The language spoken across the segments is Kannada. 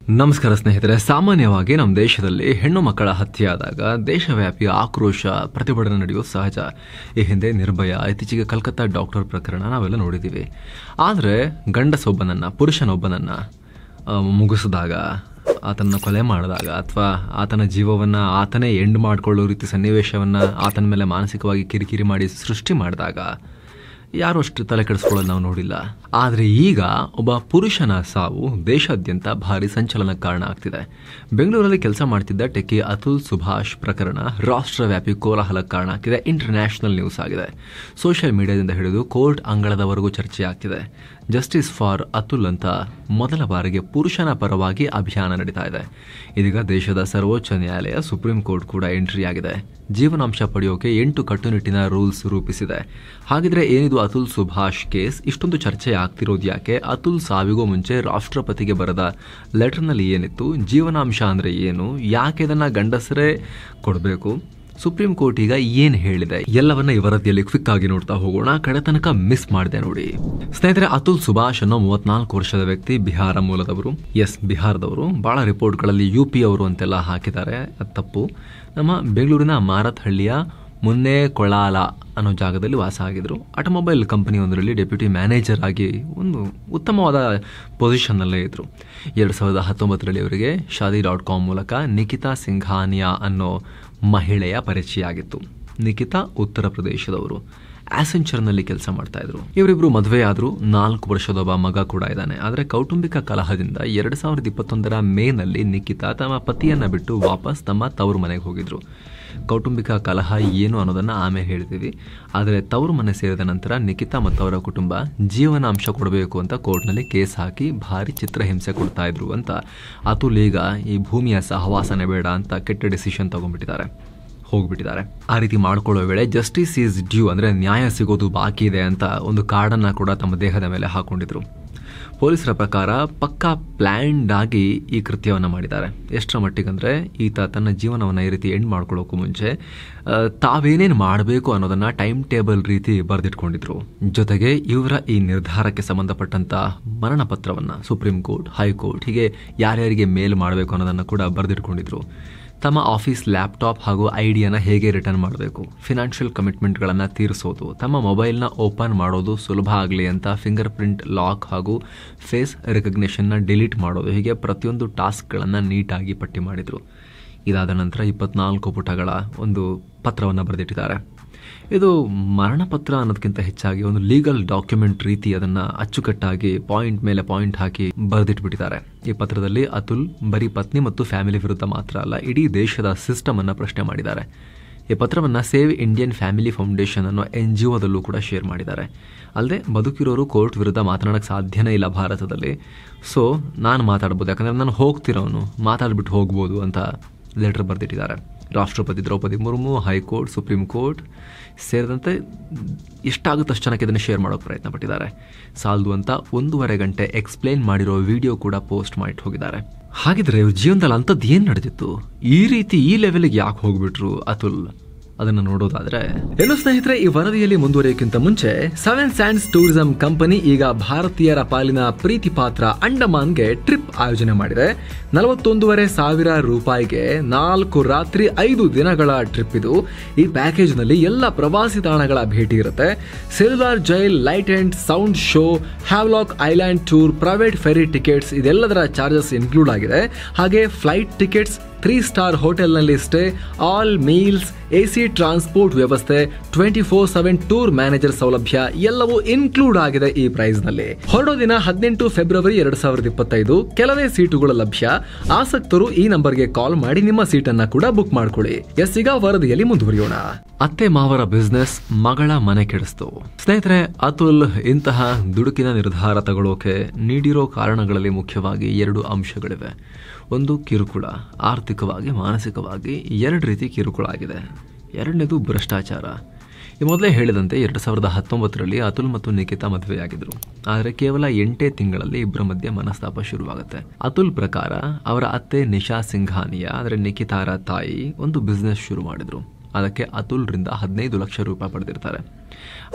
ನಮಸ್ಕಾರ ಸ್ನೇಹಿತರೆ. ಸಾಮಾನ್ಯವಾಗಿ ನಮ್ಮ ದೇಶದಲ್ಲಿ ಹೆಣ್ಣು ಮಕ್ಕಳ ಹತ್ಯೆಯಾದಾಗ ದೇಶವ್ಯಾಪಿ ಆಕ್ರೋಶ ಪ್ರತಿಭಟನೆ ನಡೆಯುವುದು ಸಹಜ. ಈ ಹಿಂದೆ ನಿರ್ಭಯ, ಇತ್ತೀಚೆಗೆ ಕಲ್ಕತ್ತಾ ಡಾಕ್ಟರ್ ಪ್ರಕರಣ ನಾವೆಲ್ಲ ನೋಡಿದ್ದೀವಿ. ಆದರೆ ಪುರುಷನೊಬ್ಬನನ್ನು ಮುಗಿಸಿದಾಗ, ಆತನ ಕೊಲೆ ಮಾಡಿದಾಗ ಅಥವಾ ಆತನ ಜೀವವನ್ನು ಆತನೇ ಎಂಡ್ ಮಾಡಿಕೊಳ್ಳೋ ರೀತಿ ಸನ್ನಿವೇಶವನ್ನು ಆತನ ಮೇಲೆ ಮಾನಸಿಕವಾಗಿ ಕಿರಿಕಿರಿ ಮಾಡಿ ಸೃಷ್ಟಿ ಮಾಡಿದಾಗ ಯಾರು ಅಷ್ಟು ತಲೆ ಕೆಡಿಸ್ಕೊಳ್ಳೋದು ನಾವು ನೋಡಿಲ್ಲ. ಆದರೆ ಈಗ ಒಬ್ಬ ಪುರುಷನ ಸಾವು ದೇಶಾದ್ಯಂತ ಭಾರಿ ಸಂಚಲನಕ್ಕೆ ಕಾರಣ ಆಗ್ತಿದೆ. ಬೆಂಗಳೂರಲ್ಲಿ ಕೆಲಸ ಮಾಡ್ತಿದ್ದ ಟೆಕ್ಕಿ ಅತುಲ್ ಸುಭಾಷ್ ಪ್ರಕರಣ ರಾಷ್ಟ್ರವ್ಯಾಪಿ ಕೋಲಾಹಲಕ್ಕೆ ಕಾರಣ ಆಗ್ತಿದೆ. ಇಂಟರ್ನ್ಯಾಷನಲ್ ನ್ಯೂಸ್ ಆಗಿದೆ. ಸೋಷಿಯಲ್ ಮೀಡಿಯಾದಿಂದ ಹಿಡಿದು ಕೋರ್ಟ್ ಅಂಗಳದವರೆಗೂ ಚರ್ಚೆ ಆಗ್ತಿದೆ. ಜಸ್ಟಿಸ್ ಫಾರ್ ಅತುಲ್ ಅಂತ ಮೊದಲ ಬಾರಿಗೆ ಪುರುಷನ ಪರವಾಗಿ ಅಭಿಯಾನ ನಡೀತಾ ಇದೆ. ಇದೀಗ ದೇಶದ ಸರ್ವೋಚ್ಚ ನ್ಯಾಯಾಲಯ, ಸುಪ್ರೀಂ ಕೋರ್ಟ್ ಕೂಡ ಎಂಟ್ರಿ ಆಗಿದೆ. ಜೀವನಾಂಶ ಪಡೆಯೋಕೆ 8 ಕಟ್ಟುನಿಟ್ಟಿನ ರೂಲ್ಸ್ ರೂಪಿಸಿದೆ. ಹಾಗಿದ್ರೆ ಏನಿದು ಅತುಲ್ ಸುಭಾಷ್ ಕೇಸ್? ಇಷ್ಟೊಂದು ಚರ್ಚೆ ಆಗ್ತಿರೋದು ಯಾಕೆ? ಅತುಲ್ ಸಾವಿಗೂ ಮುಂಚೆ ರಾಷ್ಟ್ರಪತಿಗೆ ಬರೆದ ಲೆಟರ್ನಲ್ಲಿ ಏನಿತ್ತು? ಜೀವನಾಂಶ ಅಂದ್ರೆ ಏನು? ಯಾಕೆ ಇದನ್ನ ಗಂಡಸರೇ ಕೊಡಬೇಕು? ಸುಪ್ರೀಂ ಕೋರ್ಟ್ ಈಗ ಏನ್ ಹೇಳಿದೆ? ಎಲ್ಲವನ್ನ ಈ ವರದಿಯಲ್ಲಿ ಕ್ವಿಕ್ ಆಗಿ ನೋಡ್ತಾ ಹೋಗೋಣ. ಕಡೆ ತನಕ ಮಿಸ್ ಮಾಡಿದೆ ನೋಡಿ ಸ್ನೇಹಿತರೆ. ಅತುಲ್ ಸುಭಾಷ್ ಅನ್ನೋ 34 ವರ್ಷದ ವ್ಯಕ್ತಿ ಬಿಹಾರ ಮೂಲದವರು. ಬಿಹಾರದವರು. ಬಹಳ ರಿಪೋರ್ಟ್ಗಳಲ್ಲಿ UP ಅವರು ಅಂತೆಲ್ಲ ಹಾಕಿದ್ದಾರೆ. ಅದು ತಪ್ಪು. ನಮ್ಮ ಬೆಂಗಳೂರಿನ ಮಾರತ್ಹಳ್ಳಿಯ ಮುನ್ನೇಕೊಳಾಲ ಅನ್ನೋ ಜಾಗದಲ್ಲಿ ವಾಸ ಆಗಿದ್ರು. ಆಟೋಮೊಬೈಲ್ ಕಂಪನಿ ಒಂದರಲ್ಲಿ ಡೆಪ್ಯೂಟಿ ಮ್ಯಾನೇಜರ್ ಆಗಿ ಒಂದು ಉತ್ತಮವಾದ ಪೊಸಿಷನ್ನಲ್ಲೇ ಇದ್ರು. 2019ರಲ್ಲಿ ಅವರಿಗೆ shaadi.com ಮೂಲಕ ನಿಖಿತಾ ಸಿಂಘಾನಿಯಾ ಅನ್ನೋ ಮಹಿಳೆಯ ಪರಿಚಯ ಆಗಿತ್ತು. ನಿಖಿತಾ ಉತ್ತರ ಪ್ರದೇಶದವರು. ಆಸೆಂಚರ್ನಲ್ಲಿ ಕೆಲಸ ಮಾಡ್ತಾ ಇದ್ರು. ಇವರಿಬ್ರು ಮದುವೆಯಾದ್ರು. 4 ವರ್ಷದೊಬ್ಬ ಮಗ ಕೂಡ ಇದ್ದಾನೆ. ಆದರೆ ಕೌಟುಂಬಿಕ ಕಲಹದಿಂದ 2021ರ ಮೇನಲ್ಲಿ ನಿಖಿತಾ ತಮ್ಮ ಪತಿಯನ್ನ ಬಿಟ್ಟು ವಾಪಸ್ ತಮ್ಮ ತವರು ಮನೆಗೆ ಹೋಗಿದ್ರು. ಕೌಟುಂಬಿಕ ಕಲಹ ಏನು ಅನ್ನೋದನ್ನ ಆಮೇಲೆ ಹೇಳ್ತೀವಿ. ಆದರೆ ತವರು ಮನೆ ಸೇರಿದ ನಂತರ ನಿಖಿತಾ ಮತ್ತು ಅವರ ಕುಟುಂಬ ಜೀವನಾಂಶ ಕೊಡಬೇಕು ಅಂತ ಕೋರ್ಟ್ನಲ್ಲಿ ಕೇಸ್ ಹಾಕಿ ಭಾರಿ ಚಿತ್ರಹಿಂಸೆ ಕೊಡ್ತಾ ಇದ್ರು ಅಂತ ಅತುಲ್ ಈಗ ಈ ಭೂಮಿಯ ಸಹವಾಸನೆ ಬೇಡ ಅಂತ ಕೆಟ್ಟ ಡಿಸಿಷನ್ ಹೋಗ್ಬಿಟ್ಟಿದ್ದಾರೆ. ಆ ರೀತಿ ಮಾಡ್ಕೊಳ್ಳೋ ವೇಳೆ ಜಸ್ಟಿಸ್ ಈಸ್ ಡ್ಯೂ ಅಂದ್ರೆ ನ್ಯಾಯ ಸಿಗೋದು ಬಾಕಿ ಇದೆ ಅಂತ ಒಂದು ಕಾರ್ಡನ್ನ ಕೂಡ ತಮ್ಮ ದೇಹದ ಮೇಲೆ ಹಾಕೊಂಡಿದ್ರು. ಪೊಲೀಸರ ಪ್ರಕಾರ ಪಕ್ಕಾ ಪ್ಲ್ಯಾನ್ಡ್ ಆಗಿ ಈ ಕೃತ್ಯವನ್ನು ಮಾಡಿದ್ದಾರೆ. ಎಷ್ಟರ ಮಟ್ಟಿಗಂದ್ರೆ ಈತ ತನ್ನ ಜೀವನವನ್ನು ಈ ರೀತಿ ಎಂಡ್ ಮಾಡ್ಕೊಳ್ಳೋಕ್ಕೂ ಮುಂಚೆ ತಾವೇನೇನು ಮಾಡಬೇಕು ಅನ್ನೋದನ್ನ ಟೈಮ್ ಟೇಬಲ್ ರೀತಿ ಬರೆದಿಟ್ಕೊಂಡಿದ್ರು. ಜೊತೆಗೆ ಇವರ ಈ ನಿರ್ಧಾರಕ್ಕೆ ಸಂಬಂಧಪಟ್ಟಂತ ಮರಣ ಪತ್ರವನ್ನ ಸುಪ್ರೀಂ ಕೋರ್ಟ್, ಹೈಕೋರ್ಟ್ ಹೀಗೆ ಯಾರ್ಯಾರಿಗೆ ಮೇಲ್ ಮಾಡಬೇಕು ಅನ್ನೋದನ್ನ ಕೂಡ ಬರೆದಿಟ್ಕೊಂಡಿದ್ರು. ತಮ್ಮ ಆಫೀಸ್ ಲ್ಯಾಪ್ಟಾಪ್ ಹಾಗೂ ಐಡಿಯನ್ನು ಹೇಗೆ ರಿಟರ್ನ್ ಮಾಡಬೇಕು, ಫಿನಾನ್ಷಿಯಲ್ ಕಮಿಟ್ಮೆಂಟ್ಗಳನ್ನು ತೀರಿಸೋದು, ತಮ್ಮ ಮೊಬೈಲ್ನ ಓಪನ್ ಮಾಡೋದು ಸುಲಭ ಆಗಲಿ ಅಂತ ಫಿಂಗರ್ ಪ್ರಿಂಟ್ ಲಾಕ್ ಹಾಗೂ ಫೇಸ್ ರೆಕಗ್ನಿಷನ್ನ ಡಿಲೀಟ್ ಮಾಡೋದು, ಹೀಗೆ ಪ್ರತಿಯೊಂದು ಟಾಸ್ಕ್ಗಳನ್ನು ನೀಟಾಗಿ ಪಟ್ಟಿ ಮಾಡಿದರು. ಇದಾದ ನಂತರ 24 ಪುಟಗಳ ಒಂದು ಪತ್ರವನ್ನು ಬರೆದಿಟ್ಟಿದ್ದಾರೆ. ಇದು ಮರಣ ಪತ್ರ ಅನ್ನೋದಕ್ಕಿಂತ ಹೆಚ್ಚಾಗಿ ಒಂದು ಲೀಗಲ್ ಡಾಕ್ಯುಮೆಂಟ್ ರೀತಿ ಅದನ್ನು ಅಚ್ಚುಕಟ್ಟಾಗಿ ಪಾಯಿಂಟ್ ಮೇಲೆ ಪಾಯಿಂಟ್ ಹಾಕಿ ಬರೆದಿಟ್ಬಿಟ್ಟಿದ್ದಾರೆ. ಈ ಪತ್ರದಲ್ಲಿ ಅತುಲ್ ಬರೀ ಪತ್ನಿ ಮತ್ತು ಫ್ಯಾಮಿಲಿ ವಿರುದ್ಧ ಮಾತ್ರ ಅಲ್ಲ, ಇಡೀ ದೇಶದ ಸಿಸ್ಟಮ್ ಅನ್ನು ಪ್ರಶ್ನೆ ಮಾಡಿದ್ದಾರೆ. ಈ ಪತ್ರವನ್ನು ಸೇವ್ ಇಂಡಿಯನ್ ಫ್ಯಾಮಿಲಿ ಫೌಂಡೇಶನ್ ಅನ್ನೋ NGOದಲ್ಲೂ ಕೂಡ ಶೇರ್ ಮಾಡಿದ್ದಾರೆ. ಅಲ್ಲದೆ ಬದುಕಿರೋರು ಕೋರ್ಟ್ ವಿರುದ್ಧ ಮಾತನಾಡೋಕ್ಕೆ ಸಾಧ್ಯನೇ ಇಲ್ಲ ಭಾರತದಲ್ಲಿ. ಸೊ ನಾನು ಮಾತಾಡ್ಬೋದು, ಯಾಕಂದರೆ ನಾನು ಹೋಗ್ತಿರೋನು, ಮಾತಾಡ್ಬಿಟ್ಟು ಹೋಗ್ಬೋದು ಅಂತ ಲೆಟರ್ ಬರೆದಿಟ್ಟಿದ್ದಾರೆ. ರಾಷ್ಟ್ರಪತಿ Draupadi Murmu, high court, supreme court ಸೇರಿದಂತೆ ಎಷ್ಟಾಗುತ್ತಷ್ಟು ಜನಕ್ಕೆ ಇದನ್ನು ಶೇರ್ ಮಾಡೋಕೆ ಪ್ರಯತ್ನ ಪಟ್ಟಿದ್ದಾರೆ. ಸಾಲದು ಅಂತ 1.5 ಗಂಟೆ ಎಕ್ಸ್ಪ್ಲೇನ್ ಮಾಡಿರೋ ವಿಡಿಯೋ ಕೂಡ ಪೋಸ್ಟ್ ಮಾಡಿಟ್ಟು ಹೋಗಿದ್ದಾರೆ. ಹಾಗಿದ್ರೆ ಇವ್ರ ಜೀವನದಲ್ಲಿ ಅಂಥದ್ದು ಏನು ನಡೆದಿತ್ತು? ಈ ರೀತಿ ಈ ಲೆವೆಲ್ಗೆ ಯಾಕೆ ಹೋಗ್ಬಿಟ್ರು ಅತುಲ್? ಅದನ್ನು ನೋಡೋದಾದ್ರೆ ಏನು ಸ್ನೇಹಿತರೆ, ಈ ವರದಿಯಲ್ಲಿ ಮುಂದುವರಿಯೋಕ್ಕಿಂತ ಮುಂಚೆ 7 ಸ್ಯಾಂಡ್ಸ್ ಟೂರಿಸಂ ಕಂಪನಿ ಈಗ ಭಾರತೀಯರ ಪಾಲಿನ ಪ್ರೀತಿ ಪಾತ್ರ ಅಂಡಮಾನ್ಗೆ ಟ್ರಿಪ್ ಆಯೋಜನೆ ಮಾಡಿದೆ. 41,500 ರೂಪಾಯಿಗೆ 4 ರಾತ್ರಿ 5 ದಿನಗಳ ಟ್ರಿಪ್ ಇದು. ಈ ಪ್ಯಾಕೇಜ್ ನಲ್ಲಿ ಎಲ್ಲ ಪ್ರವಾಸಿ ತಾಣಗಳ ಭೇಟಿ ಇರುತ್ತೆ. Cellular jail, light and sound show, Havelock island tour, private ferry tickets ಇದೆಲ್ಲದರ ಚಾರ್ಜಸ್ ಇನ್ಕ್ಲೂಡ್ ಆಗಿದೆ. ಹಾಗೆ ಫ್ಲೈಟ್ ಟಿಕೆಟ್ಸ್, 3 ಸ್ಟಾರ್ ಹೋಟೆಲ್ನಲ್ಲಿ stay, all meals, AC transport ವ್ಯವಸ್ಥೆ, 24/7 ಟೂರ್ ಮ್ಯಾನೇಜರ್ ಸೌಲಭ್ಯ ಎಲ್ಲವೂ ಇನ್ಕ್ಲೂಡ್ ಆಗಿದೆ ಈ ಪ್ರೈಸ್ ನಲ್ಲಿ. ಹೊರಡೋ ದಿನ 18 ಫೆಬ್ರವರಿ 2025. ಕೆಲವೇ ಸೀಟುಗಳು ಲಭ್ಯ. ಆಸಕ್ತರು ಈ ನಂಬರ್ಗೆ ಕಾಲ್ ಮಾಡಿ ನಿಮ್ಮ ಸೀಟನ್ನ ಕೂಡ ಬುಕ್ ಮಾಡ್ಕೊಳ್ಳಿ. ಈಗ ವರದಿಯಲ್ಲಿ ಮುಂದುವರಿಯೋಣ. ಅತ್ತೆ ಮಾವರ ಬಿಸ್ನೆಸ್ ಮಗಳ ಮನೆ ಕೆಡಿಸ್ತು. ಸ್ನೇಹಿತರೆ, ಅತುಲ್ ಇಂತಹ ದುಡುಕಿನ ನಿರ್ಧಾರ ತಗೊಳ್ಳೋಕೆ ನೀಡಿರೋ ಕಾರಣಗಳಲ್ಲಿ ಮುಖ್ಯವಾಗಿ 2 ಅಂಶಗಳಿವೆ. ಒಂದು ಕಿರುಕುಳ, ಆರ್ಥಿಕವಾಗಿ ಮಾನಸಿಕವಾಗಿ 2 ರೀತಿ ಕಿರುಕುಳ ಆಗಿದೆ. ಎರಡನೇದು ಭ್ರಷ್ಟಾಚಾರ. ಈ ಮೊದಲೇ ಹೇಳಿದಂತೆ 2019ರಲ್ಲಿ ಅತುಲ್ ಮತ್ತು ನಿಖಿತಾ ಮದುವೆಯಾಗಿದ್ರು. ಆದರೆ ಕೇವಲ 8 ತಿಂಗಳಲ್ಲಿ ಇಬ್ಬರ ಮಧ್ಯೆ ಮನಸ್ತಾಪ ಶುರುವಾಗುತ್ತೆ. ಅತುಲ್ ಪ್ರಕಾರ ಅವರ ಅತ್ತೆ ನಿಶಾ ಸಿಂಘಾನಿಯಾ ಅಂದರೆ ನಿಖಿತಾರ ತಾಯಿ ಒಂದು ಬಿಸ್ನೆಸ್ ಶುರು ಮಾಡಿದ್ರು. ಅದಕ್ಕೆ ಅತುಲ್ರಿಂದ 15 ಲಕ್ಷ ರೂಪಾಯಿ ಪಡೆದಿರ್ತಾರೆ.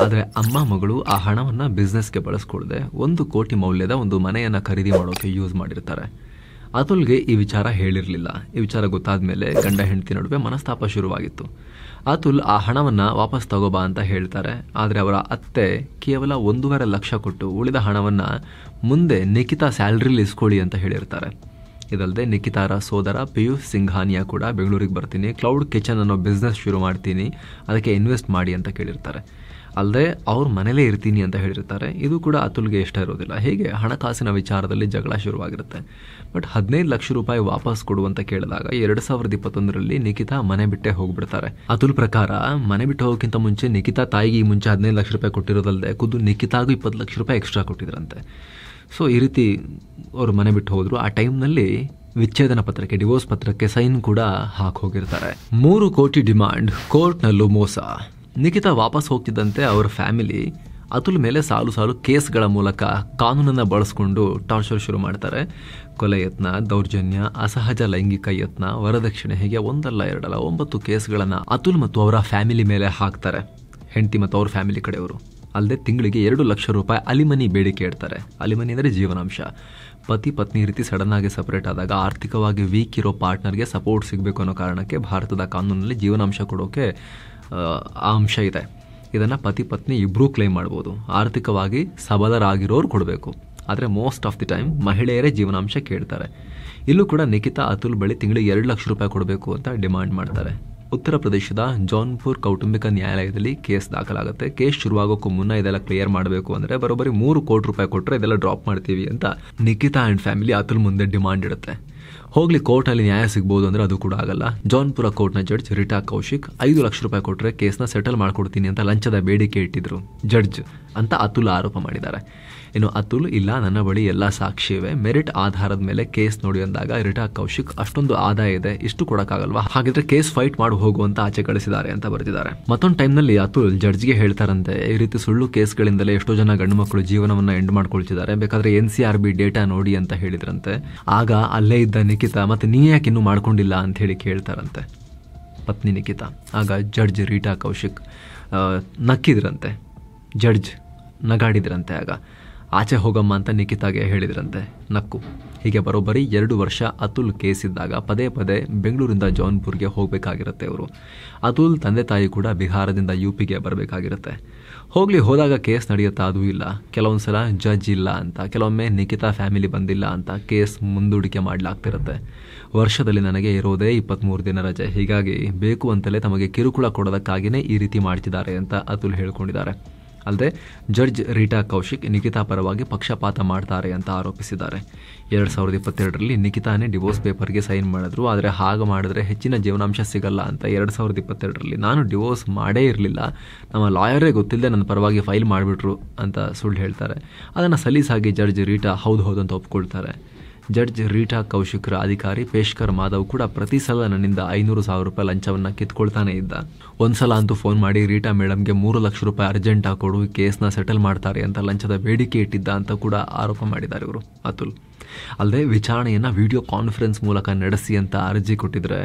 ಆದರೆ ಅಮ್ಮ ಮಗಳು ಆ ಹಣವನ್ನು ಬಿಸ್ನೆಸ್ಗೆ ಬಳಸ್ಕೊಳ್ಳದೆ 1 ಕೋಟಿ ಮೌಲ್ಯದ ಒಂದು ಮನೆಯನ್ನು ಖರೀದಿ ಮಾಡೋಕೆ ಯೂಸ್ ಮಾಡಿರ್ತಾರೆ. ಅತುಲ್ಗೆ ಈ ವಿಚಾರ ಹೇಳಿರಲಿಲ್ಲ. ಈ ವಿಚಾರ ಗೊತ್ತಾದ ಮೇಲೆ ಗಂಡ ಹೆಂಡತಿ ನಡುವೆ ಮನಸ್ತಾಪ ಶುರುವಾಗಿತ್ತು. ಅತುಲ್ ಆ ಹಣವನ್ನು ವಾಪಸ್ ತಗೋಬಾ ಅಂತ ಹೇಳ್ತಾರೆ. ಆದರೆ ಅವರ ಅತ್ತೆ ಕೇವಲ 1.5 ಲಕ್ಷ ಕೊಟ್ಟು ಉಳಿದ ಹಣವನ್ನು ಮುಂದೆ ನಿಖಿತಾ ಸ್ಯಾಲ್ರಿಲಿ ಇಸ್ಕೊಳ್ಳಿ ಅಂತ ಹೇಳಿರ್ತಾರೆ. ಇದಲ್ಲದೆ ನಿಖಿತಾರ ಸೋದರ ಪಿಯೂಷ್ ಸಿಂಘಾನಿಯಾ ಕೂಡ ಬೆಂಗಳೂರಿಗೆ ಬರ್ತೀನಿ, ಕ್ಲೌಡ್ ಕಿಚನ್ ಅನ್ನೋ ಬಿಸ್ನೆಸ್ ಶುರು ಮಾಡ್ತೀನಿ, ಅದಕ್ಕೆ ಇನ್ವೆಸ್ಟ್ ಮಾಡಿ ಅಂತ ಕೇಳಿರ್ತಾರೆ. ಅಲ್ಲದೆ ಅವ್ರ ಮನೇಲೇ ಇರ್ತೀನಿ ಅಂತ ಹೇಳಿರ್ತಾರೆ. ಇದು ಕೂಡ ಅತುಲ್ಗೆ ಇಷ್ಟ ಇರೋದಿಲ್ಲ. ಹೀಗೆ ಹಣಕಾಸಿನ ವಿಚಾರದಲ್ಲಿ ಜಗಳ ಶುರುವಾಗಿರುತ್ತೆ. ಬಟ್ 15 ಲಕ್ಷ ರೂಪಾಯಿ ವಾಪಸ್ ಕೊಡುವಂತ ಕೇಳಿದಾಗ 2021ರಲ್ಲಿ ನಿಖಿತಾ ಮನೆ ಬಿಟ್ಟೇ ಹೋಗ್ಬಿಡ್ತಾರೆ. ಅತುಲ್ ಪ್ರಕಾರ ಮನೆ ಬಿಟ್ಟು ಹೋಗೋಕ್ಕಿಂತ ಮುಂಚೆ ನಿಖಿತಾ ತಾಯಿಗೆ ಈ ಮುಂಚೆ 15 ಲಕ್ಷ ರೂಪಾಯಿ ಕೊಟ್ಟಿರೋದಲ್ಲದೆ ಖುದ್ದು ನಿಖಿತಾಗೂ 20 ಲಕ್ಷ ರೂಪಾಯಿ ಎಕ್ಸ್ಟ್ರಾ ಕೊಟ್ಟಿದ್ರಂತೆ. ಸೊ ಈ ರೀತಿ ಅವರು ಮನೆ ಬಿಟ್ಟು ಹೋದ್ರು. ಆ ಟೈಮ್ನಲ್ಲಿ ವಿಚ್ಛೇದನ ಪತ್ರಕ್ಕೆ, ಡಿವೋರ್ಸ್ ಪತ್ರಕ್ಕೆ ಸೈನ್ ಕೂಡ ಹೋಗಿರ್ತಾರೆ. 3 ಕೋಟಿ ಡಿಮಾಂಡ್, ಕೋರ್ಟ್ನಲ್ಲೂ ಮೋಸ. ನಿಖಿತಾ ವಾಪಸ್ ಹೋಗ್ತಿದ್ದಂತೆ ಅವರ ಫ್ಯಾಮಿಲಿ ಅತುಲ್ ಮೇಲೆ ಸಾಲು ಸಾಲು ಕೇಸ್ಗಳ ಮೂಲಕ ಕಾನೂನನ್ನು ಬಳಸ್ಕೊಂಡು ಟಾರ್ಚರ್ ಶುರು ಮಾಡ್ತಾರೆ. ಕೊಲೆ ಯತ್ನ, ದೌರ್ಜನ್ಯ, ಅಸಹಜ ಲೈಂಗಿಕ ಯತ್ನ, ವರದಕ್ಷಿಣೆ, ಹೀಗೆ ಒಂದಲ್ಲ ಎರಡಲ್ಲ 9 ಕೇಸ್ಗಳನ್ನು ಅತುಲ್ ಮತ್ತು ಅವರ ಫ್ಯಾಮಿಲಿ ಮೇಲೆ ಹಾಕ್ತಾರೆ. ಹೆಂಡತಿ ಮತ್ತು ಅವ್ರ ಫ್ಯಾಮಿಲಿ ಕಡೆಯವರು. ಅಲ್ಲದೆ ತಿಂಗಳಿಗೆ 2 ಲಕ್ಷ ರೂಪಾಯಿ ಅಲಿಮನಿ ಬೇಡಿಕೆ ಇಡ್ತಾರೆ. ಅಲಿಮನಿ ಅಂದರೆ ಜೀವನಾಂಶ. ಪತಿ ಪತ್ನಿ ರೀತಿ ಸಡನ್ ಆಗಿ ಸಪರೇಟ್ ಆದಾಗ ಆರ್ಥಿಕವಾಗಿ ವೀಕ್ ಇರೋ ಪಾರ್ಟ್ನರ್ಗೆ ಸಪೋರ್ಟ್ ಸಿಗಬೇಕು ಅನ್ನೋ ಕಾರಣಕ್ಕೆ ಭಾರತದ ಕಾನೂನಲ್ಲಿ ಜೀವನಾಂಶ ಕೊಡೋಕೆ ಆ ಅಂಶ ಇದೆ. ಇದನ್ನು ಪತಿ ಪತ್ನಿ ಇಬ್ಬರೂ ಕ್ಲೈಮ್ ಮಾಡ್ಬೋದು. ಆರ್ಥಿಕವಾಗಿ ಸಬಲರಾಗಿರೋರು ಕೊಡಬೇಕು. ಆದರೆ ಮೋಸ್ಟ್ ಆಫ್ ದಿ ಟೈಮ್ ಮಹಿಳೆಯರೇ ಜೀವನಾಂಶ ಕೇಳ್ತಾರೆ. ಇಲ್ಲೂ ಕೂಡ ನಿಖಿತಾ ಅತುಲ್ ಬಳಿ ತಿಂಗಳಿಗೆ 2 ಲಕ್ಷ ರೂಪಾಯಿ ಕೊಡಬೇಕು ಅಂತ ಡಿಮಾಂಡ್ ಮಾಡ್ತಾರೆ. ಉತ್ತರ ಪ್ರದೇಶದ ಜೌನ್ಪುರ್ ಕೌಟುಂಬಿಕ ನ್ಯಾಯಾಲಯದಲ್ಲಿ ಕೇಸ್ ದಾಖಲಾಗುತ್ತೆ. ಕೇಸ್ ಶುರುವಾಗೋಕ್ಕೂ ಮುನ್ನ ಇದೆಲ್ಲ ಕ್ಲಿಯರ್ ಮಾಡಬೇಕು ಅಂದರೆ ಬರೋಬ್ಬರಿ 3 ಕೋಟಿ ರೂಪಾಯಿ ಕೊಟ್ಟರೆ ಇದೆಲ್ಲ ಡ್ರಾಪ್ ಮಾಡ್ತೀವಿ ಅಂತ ನಿಖಿತಾ ಆ್ಯಂಡ್ ಫ್ಯಾಮಿಲಿ ಅತುಲ್ ಮುಂದೆ ಡಿಮಾಂಡ್ ಇಡುತ್ತೆ. ಹೋಗ್ಲಿ ಕೋರ್ಟಲ್ಲಿ ನ್ಯಾಯ ಸಿಗ್ಬೋದು ಅಂದರೆ ಅದು ಕೂಡ ಆಗಲ್ಲ. ಜೌನ್ಪುರ ಕೋರ್ಟ್ನ ಜಡ್ಜ್ ರಿಟಾ ಕೌಶಿಕ್ 5 ಲಕ್ಷ ರೂಪಾಯಿ ಕೊಟ್ಟರೆ ಕೇಸ್ನ ಸೆಟಲ್ ಮಾಡ್ಕೊಡ್ತೀನಿ ಅಂತ ಲಂಚದ ಬೇಡಿಕೆ ಇಟ್ಟಿದ್ರು ಜಡ್ಜ್ ಅಂತ ಅತುಲ್ ಆರೋಪ ಮಾಡಿದ್ದಾರೆ. ಇನ್ನು ಅತುಲ್ ಇಲ್ಲ, ನನ್ನ ಬಳಿ ಎಲ್ಲ ಸಾಕ್ಷಿ ಇವೆ, ಮೆರಿಟ್ ಆಧಾರದ ಮೇಲೆ ಕೇಸ್ ನೋಡಿ ಅಂದಾಗ ರಿಟಾ ಕೌಶಿಕ್ ಅಷ್ಟೊಂದು ಆದಾಯ ಇದೆ, ಇಷ್ಟು ಕೊಡೋಕ್ಕಾಗಲ್ವಾ, ಹಾಗಿದ್ರೆ ಕೇಸ್ ಫೈಟ್ ಮಾಡಿ ಹೋಗುವಂತ ಆಚೆ ಕಳಿಸಿದ್ದಾರೆ ಅಂತ ಬರೆದಿದ್ದಾರೆ. ಮತ್ತೊಂದು ಟೈಮ್ನಲ್ಲಿ ಅತುಲ್ ಜಡ್ಜ್ಗೆ ಹೇಳ್ತಾರಂತೆ, ಈ ರೀತಿ ಸುಳ್ಳು ಕೇಸ್ಗಳಿಂದಲೇ ಎಷ್ಟೋ ಜನ ಗಂಡು ಮಕ್ಕಳು ಜೀವನವನ್ನ ಎಂಡ್ ಮಾಡ್ಕೊಳ್ತಿದ್ದಾರೆ, ಬೇಕಾದ್ರೆ NCRB ಡೇಟಾ ನೋಡಿ ಅಂತ ಹೇಳಿದ್ರಂತೆ. ಆಗ ಅಲ್ಲೇ ಇದ್ದ ನಿಖಿತಾ ಮತ್ತೆ ನೀ ಯಾಕೆ ಇನ್ನೂ ಮಾಡ್ಕೊಂಡಿಲ್ಲ ಅಂತ ಹೇಳಿ ಕೇಳ್ತಾರಂತೆ ಪತ್ನಿ ನಿಖಿತಾ. ಆಗ ಜಡ್ಜ್ ರಿಟಾ ಕೌಶಿಕ್ ನಕ್ಕಿದ್ರಂತೆ, ಜಡ್ಜ್ ನಗಾಡಿದ್ರಂತೆ. ಆಗ ಆಚೆ ಹೋಗಮ್ಮ ಅಂತ ನಿಖಿತಾಗೆ ಹೇಳಿದ್ರಂತೆ ನಕ್ಕು. ಹೀಗೆ ಬರೋಬ್ಬರಿ 2 ವರ್ಷ ಅತುಲ್ ಕೇಸ್ ಇದ್ದಾಗ ಪದೇ ಪದೇ ಬೆಂಗಳೂರಿಂದ ಜೌನ್ಪುರ್ಗೆ ಹೋಗಬೇಕಾಗಿರುತ್ತೆ ಅವರು. ಅತುಲ್ ತಂದೆ ತಾಯಿ ಕೂಡ ಬಿಹಾರದಿಂದ UPಗೆ ಬರಬೇಕಾಗಿರುತ್ತೆ. ಹೋದಾಗ ಕೇಸ್ ನಡೆಯುತ್ತಾ, ಅದೂ ಇಲ್ಲ. ಕೆಲವೊಂದು ಸಲ ಜಡ್ಜ್ ಇಲ್ಲ ಅಂತ, ಕೆಲವೊಮ್ಮೆ ನಿಖಿತಾ ಫ್ಯಾಮಿಲಿ ಬಂದಿಲ್ಲ ಅಂತ ಕೇಸ್ ಮುಂದೂಡಿಕೆ ಮಾಡಲಾಗ್ತಿರುತ್ತೆ. ವರ್ಷದಲ್ಲಿ ನನಗೆ ಇರೋದೇ 23 ದಿನ ರಜೆ, ಹೀಗಾಗಿ ಬೇಕು ಅಂತಲೇ ತಮಗೆ ಕಿರುಕುಳ ಕೊಡೋದಕ್ಕಾಗಿಯೇ ಈ ರೀತಿ ಮಾಡ್ತಿದ್ದಾರೆ ಅಂತ ಅತುಲ್ ಹೇಳ್ಕೊಂಡಿದ್ದಾರೆ. ಅಲ್ಲದೆ ಜಡ್ಜ್ ರಿಟಾ ಕೌಶಿಕ್ ನಿಖಿತಾ ಪರವಾಗಿ ಪಕ್ಷಪಾತ ಮಾಡ್ತಾರೆ ಅಂತ ಆರೋಪಿಸಿದ್ದಾರೆ. 2022ರಲ್ಲಿ ನಿಖಿತಾನೇ ಡಿವೋರ್ಸ್ ಪೇಪರ್ಗೆ ಸೈನ್ ಮಾಡಿದ್ರು. ಆದರೆ ಹಾಗೆ ಮಾಡಿದ್ರೆ ಹೆಚ್ಚಿನ ಜೀವನಾಂಶ ಸಿಗಲ್ಲ ಅಂತ 2022ರಲ್ಲಿ ನಾನು ಡಿವೋರ್ಸ್ ಮಾಡೇ ಇರಲಿಲ್ಲ, ನಮ್ಮ ಲಾಯರೇ ಗೊತ್ತಿಲ್ಲದೆ ನನ್ನ ಪರವಾಗಿ ಫೈಲ್ ಮಾಡಿಬಿಟ್ರು ಅಂತ ಸುಳ್ಳು ಹೇಳ್ತಾರೆ. ಅದನ್ನು ಸಲೀಸಾಗಿ ಜಡ್ಜ್ ರಿಟಾ ಹೌದು ಅಂತ ಒಪ್ಕೊಳ್ತಾರೆ. ಜಡ್ಜ್ ರಿಟಾ ಕೌಶಿಕ್ರ ಅಧಿಕಾರಿ ಪೇಶ್ಕರ್ ಮಾಧವ್ ಕೂಡ ಪ್ರತಿ ಸಲ ನನ್ನಿಂದ 500,000 ರೂಪಾಯಿ ಲಂಚವನ್ನು ಕಿತ್ಕೊಳ್ತಾನೆ ಇದ್ದ. ಒಂದ್ಸಲ ಅಂತೂ ಫೋನ್ ಮಾಡಿ ರೀಟಾ ಮೇಡಮ್ಗೆ 3 ಲಕ್ಷ ರೂಪಾಯಿ ಅರ್ಜೆಂಟ್ ಹಾಕೊಡು, ಕೇಸ್ನ ಸೆಟಲ್ ಮಾಡ್ತಾರೆ ಅಂತ ಲಂಚದ ಬೇಡಿಕೆ ಇಟ್ಟಿದ್ದ ಅಂತ ಕೂಡ ಆರೋಪ ಮಾಡಿದ್ದಾರೆ ಇವರು ಅತುಲ್. ಅಲ್ಲದೆ ವಿಚಾರಣೆಯನ್ನು ವಿಡಿಯೋ ಕಾನ್ಫರೆನ್ಸ್ ಮೂಲಕ ನಡೆಸಿ ಅಂತ ಅರ್ಜಿ ಕೊಟ್ಟಿದ್ರೆ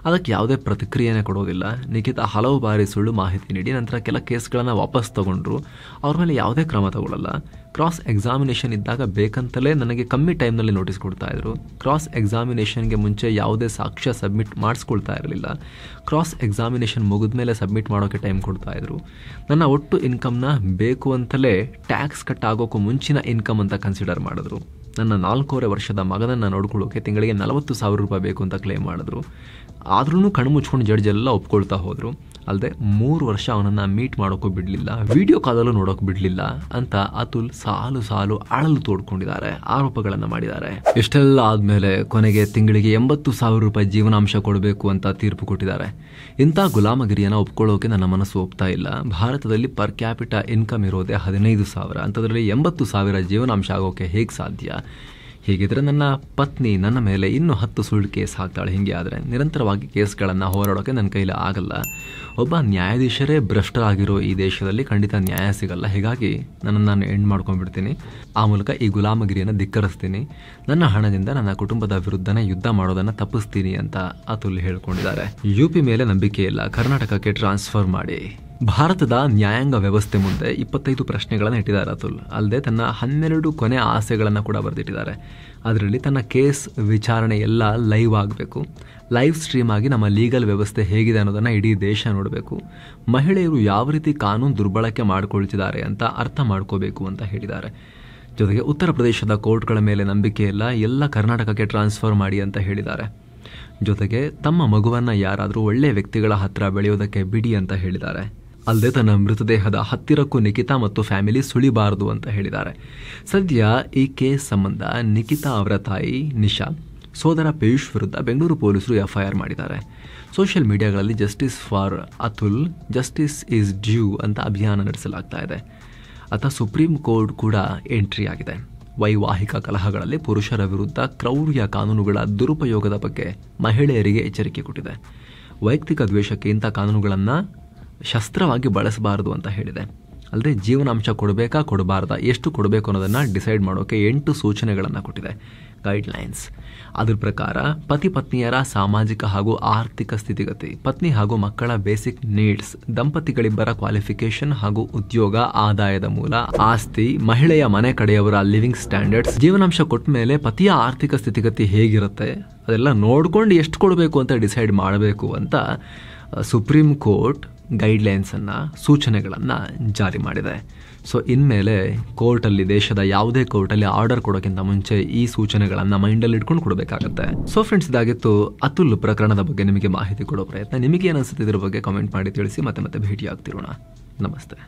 ಅದಕ್ಕೆ ಯಾವುದೇ ಪ್ರತಿಕ್ರಿಯೆನೇ ಕೊಡೋದಿಲ್ಲ. ನಿಖಿತಾ ಹಲವು ಬಾರಿ ಸುಳ್ಳು ಮಾಹಿತಿ ನೀಡಿ ನಂತರ ಕೆಲ ಕೇಸ್ಗಳನ್ನು ವಾಪಸ್ ತಗೊಂಡ್ರು. ಅವ್ರ ಮೇಲೆ ಯಾವುದೇ ಕ್ರಮ ತಗೊಳ್ಳಲ್ಲ. ಕ್ರಾಸ್ ಎಕ್ಸಾಮಿನೇಷನ್ ಇದ್ದಾಗ ಬೇಕಂತಲೇ ನನಗೆ ಕಮ್ಮಿ ಟೈಮ್ನಲ್ಲಿ ನೋಟಿಸ್ ಕೊಡ್ತಾ ಇದ್ರು. ಕ್ರಾಸ್ ಎಕ್ಸಾಮಿನೇಷನ್ಗೆ ಮುಂಚೆ ಯಾವುದೇ ಸಾಕ್ಷ್ಯ ಸಬ್ಮಿಟ್ ಮಾಡಿಸ್ಕೊಳ್ತಾ ಇರಲಿಲ್ಲ. ಕ್ರಾಸ್ ಎಕ್ಸಾಮಿನೇಷನ್ ಮುಗಿದ ಮೇಲೆ ಸಬ್ಮಿಟ್ ಮಾಡೋಕ್ಕೆ ಟೈಮ್ ಕೊಡ್ತಾ ಇದ್ರು. ನನ್ನ ಒಟ್ಟು ಇನ್ಕಮ್ನ ಬೇಕು ಅಂತಲೇ ಟ್ಯಾಕ್ಸ್ ಕಟ್ ಆಗೋಕ್ಕೂ ಮುಂಚಿನ ಇನ್ಕಮ್ ಅಂತ ಕನ್ಸಿಡರ್ ಮಾಡಿದ್ರು. ನನ್ನ 4.5 ವರ್ಷದ ಮಗನನ್ನು ನೋಡ್ಕೊಳ್ಳೋಕೆ ತಿಂಗಳಿಗೆ 40,000 ರೂಪಾಯಿ ಬೇಕು ಅಂತ ಕ್ಲೇಮ್ ಮಾಡಿದ್ರು. ಆದ್ರೂ ಕಣ್ಣು ಮುಚ್ಕೊಂಡು ಜಡ್ಜ್ ಎಲ್ಲ ಒಪ್ಕೊಳ್ತಾ ಹೋದರು. ಅಲ್ಲದೆ 3 ವರ್ಷ ಅವನನ್ನು ಮೀಟ್ ಮಾಡೋಕ್ಕೂ ಬಿಡಲಿಲ್ಲ, ವಿಡಿಯೋ ಕಾಲಲ್ಲೂ ನೋಡೋಕೆ ಬಿಡಲಿಲ್ಲ ಅಂತ ಅತುಲ್ ಸಾಲು ಅಳಲು ತೋಡ್ಕೊಂಡಿದ್ದಾರೆ, ಆರೋಪಗಳನ್ನು ಮಾಡಿದ್ದಾರೆ. ಇಷ್ಟೆಲ್ಲ ಆದಮೇಲೆ ಕೊನೆಗೆ ತಿಂಗಳಿಗೆ 80,000 ರೂಪಾಯಿ ಜೀವನಾಂಶ ಕೊಡಬೇಕು ಅಂತ ತೀರ್ಪು ಕೊಟ್ಟಿದ್ದಾರೆ. ಇಂಥ ಗುಲಾಮಗಿರಿಯನ್ನು ಒಪ್ಕೊಳ್ಳೋಕೆ ನನ್ನ ಮನಸ್ಸು ಒಪ್ತಾ ಇಲ್ಲ. ಭಾರತದಲ್ಲಿ ಪರ್ ಕ್ಯಾಪಿಟಾ ಇನ್ಕಮ್ ಇರೋದೇ 15,000, ಅಂಥದ್ರಲ್ಲಿ 80,000 ಜೀವನಾಂಶ ಆಗೋಕೆ ಹೇಗೆ ಸಾಧ್ಯ? ಹೀಗಿದ್ರೆ ನನ್ನ ಪತ್ನಿ ನನ್ನ ಮೇಲೆ ಇನ್ನೂ 10 ಸುಳ್ಳು ಕೇಸ್ ಹಾಕ್ತಾಳೆ. ಹೀಗೆ ಆದರೆ ನಿರಂತರವಾಗಿ ಕೇಸ್ಗಳನ್ನು ಹೋರಾಡೋಕ್ಕೆ ನನ್ನ ಕೈಲಿ ಆಗಲ್ಲ. ಒಬ್ಬ ನ್ಯಾಯಾಧೀಶರೇ ಭ್ರಷ್ಟರಾಗಿರೋ ಈ ದೇಶದಲ್ಲಿ ಖಂಡಿತ ನ್ಯಾಯ ಸಿಗಲ್ಲ. ಹೀಗಾಗಿ ನಾನು ಎಂಡ್ ಮಾಡ್ಕೊಂಡ್ಬಿಡ್ತೀನಿ. ಆ ಮೂಲಕ ಈ ಗುಲಾಮಗಿರಿಯನ್ನು ಧಿಕ್ಕರಿಸ್ತೀನಿ. ನನ್ನ ಹಣದಿಂದ ನನ್ನ ಕುಟುಂಬದ ವಿರುದ್ಧನೇ ಯುದ್ಧ ಮಾಡೋದನ್ನು ತಪ್ಪಿಸ್ತೀನಿ ಅಂತ ಅತುಲ್ ಹೇಳ್ಕೊಂಡಿದ್ದಾರೆ. UP ಮೇಲೆ ನಂಬಿಕೆ ಇಲ್ಲ, ಕರ್ನಾಟಕಕ್ಕೆ ಟ್ರಾನ್ಸ್ಫರ್ ಮಾಡಿ. ಭಾರತದ ನ್ಯಾಯಾಂಗ ವ್ಯವಸ್ಥೆ ಮುಂದೆ 25 ಪ್ರಶ್ನೆಗಳನ್ನು ಇಟ್ಟಿದ್ದಾರೆ ಅತುಲ್. ಅಲ್ಲದೆ ತನ್ನ 12 ಕೊನೆ ಆಸೆಗಳನ್ನು ಕೂಡ ಬರೆದಿಟ್ಟಿದ್ದಾರೆ. ಅದರಲ್ಲಿ ತನ್ನ ಕೇಸ್ ವಿಚಾರಣೆ ಎಲ್ಲ ಲೈವ್ ಆಗಬೇಕು, ಲೈವ್ ಸ್ಟ್ರೀಮ್ ಆಗಿ ನಮ್ಮ ಲೀಗಲ್ ವ್ಯವಸ್ಥೆ ಹೇಗಿದೆ ಅನ್ನೋದನ್ನು ಇಡೀ ದೇಶ ನೋಡಬೇಕು, ಮಹಿಳೆಯರು ಯಾವ ರೀತಿ ಕಾನೂನು ದುರ್ಬಳಕೆ ಮಾಡಿಕೊಳ್ತಿದ್ದಾರೆ ಅಂತ ಅರ್ಥ ಮಾಡ್ಕೋಬೇಕು ಅಂತ ಹೇಳಿದ್ದಾರೆ. ಜೊತೆಗೆ ಉತ್ತರ ಪ್ರದೇಶದ ಕೋರ್ಟ್ಗಳ ಮೇಲೆ ನಂಬಿಕೆ ಇಲ್ಲ, ಎಲ್ಲ ಕರ್ನಾಟಕಕ್ಕೆ ಟ್ರಾನ್ಸ್ಫರ್ ಮಾಡಿ ಅಂತ ಹೇಳಿದ್ದಾರೆ. ಜೊತೆಗೆ ತಮ್ಮ ಮಗುವನ್ನು ಯಾರಾದರೂ ಒಳ್ಳೆಯ ವ್ಯಕ್ತಿಗಳ ಹತ್ರ ಬೆಳೆಯೋದಕ್ಕೆ ಬಿಡಿ ಅಂತ ಹೇಳಿದ್ದಾರೆ. ಅಲ್ಲದೆ ತನ್ನ ಮೃತದೇಹದ ಹತ್ತಿರಕ್ಕೂ ನಿಖಿತಾ ಮತ್ತು ಫ್ಯಾಮಿಲಿ ಸುಳಿಬಾರದು ಅಂತ ಹೇಳಿದ್ದಾರೆ. ಸದ್ಯ ಈ ಕೇಸ್ ಸಂಬಂಧ ನಿಖಿತಾ ಅವರ ತಾಯಿ ನಿಶಾ, ಸೋದರ ಪಿಯೂಷ್ ವಿರುದ್ಧ ಬೆಂಗಳೂರು ಪೊಲೀಸರು FIR ಮಾಡಿದ್ದಾರೆ. ಸೋಷಿಯಲ್ ಮೀಡಿಯಾಗಳಲ್ಲಿ justice for Atul, justice is due ಅಂತ ಅಭಿಯಾನ ನಡೆಸಲಾಗ್ತಾ ಇದೆ. ಸುಪ್ರೀಂ ಕೋರ್ಟ್ ಕೂಡ ಎಂಟ್ರಿ ಆಗಿದೆ. ವೈವಾಹಿಕ ಕಲಹಗಳಲ್ಲಿ ಪುರುಷರ ವಿರುದ್ಧ ಕ್ರೌರ್ಯ ಕಾನೂನುಗಳ ದುರುಪಯೋಗದ ಬಗ್ಗೆ ಮಹಿಳೆಯರಿಗೆ ಎಚ್ಚರಿಕೆ ಕೊಟ್ಟಿದೆ. ವೈಯಕ್ತಿಕ ದ್ವೇಷಕ್ಕೆ ಇಂಥ ಕಾನೂನುಗಳನ್ನು ಶಸ್ತ್ರವಾಗಿ ಬಳಸಬಾರದು ಅಂತ ಹೇಳಿದೆ. ಅಲ್ಲದೆ ಜೀವನಾಂಶ ಕೊಡಬೇಕಾ ಕೊಡಬಾರ್ದಾ, ಎಷ್ಟು ಕೊಡಬೇಕು ಅನ್ನೋದನ್ನು ಡಿಸೈಡ್ ಮಾಡೋಕ್ಕೆ 8 ಸೂಚನೆಗಳನ್ನು ಕೊಟ್ಟಿದೆ, ಗೈಡ್ಲೈನ್ಸ್. ಅದ್ರ ಪ್ರಕಾರ ಪತಿ ಪತ್ನಿಯರ ಸಾಮಾಜಿಕ ಹಾಗೂ ಆರ್ಥಿಕ ಸ್ಥಿತಿಗತಿ, ಪತ್ನಿ ಹಾಗೂ ಮಕ್ಕಳ ಬೇಸಿಕ್ ನೀಡ್ಸ್, ದಂಪತಿಗಳಿಬ್ಬರ ಕ್ವಾಲಿಫಿಕೇಶನ್ ಹಾಗೂ ಉದ್ಯೋಗ, ಆದಾಯದ ಮೂಲ, ಆಸ್ತಿ, ಮಹಿಳೆಯ ಮನೆ ಕಡೆಯವರ ಲಿವಿಂಗ್ ಸ್ಟ್ಯಾಂಡರ್ಡ್ಸ್, ಜೀವನಾಂಶ ಕೊಟ್ಟ ಮೇಲೆ ಪತಿಯ ಆರ್ಥಿಕ ಸ್ಥಿತಿಗತಿ ಹೇಗಿರುತ್ತೆ ಅದೆಲ್ಲ ನೋಡ್ಕೊಂಡು ಎಷ್ಟು ಕೊಡಬೇಕು ಅಂತ ಡಿಸೈಡ್ ಮಾಡಬೇಕು ಅಂತ ಸುಪ್ರೀಂ ಕೋರ್ಟ್ ಗೈಡ್ಲೈನ್ಸನ್ನು, ಸೂಚನೆಗಳನ್ನು ಜಾರಿ ಮಾಡಿದೆ. ಸೊ ಇನ್ಮೇಲೆ ಕೋರ್ಟಲ್ಲಿ, ದೇಶದ ಯಾವುದೇ ಕೋರ್ಟಲ್ಲಿ ಆರ್ಡರ್ ಕೊಡೋಕ್ಕಿಂತ ಮುಂಚೆ ಈ ಸೂಚನೆಗಳನ್ನು ಮೈಂಡಲ್ಲಿ ಇಟ್ಕೊಂಡು ಕೊಡಬೇಕಾಗತ್ತೆ. ಸೊ ಫ್ರೆಂಡ್ಸ್, ಇದಾಗಿತ್ತು ಅತುಲ್ ಪ್ರಕರಣದ ಬಗ್ಗೆ ನಿಮಗೆ ಮಾಹಿತಿ ಕೊಡೋ ಪ್ರಯತ್ನ. ನಿಮಗೆ ಏನು ಅನಿಸುತ್ತೆ ಇದ್ರ ಬಗ್ಗೆ ಕಾಮೆಂಟ್ ಮಾಡಿ ತಿಳಿಸಿ. ಮತ್ತೆ ಭೇಟಿ ಆಗ್ತಿರೋಣ. ನಮಸ್ತೆ.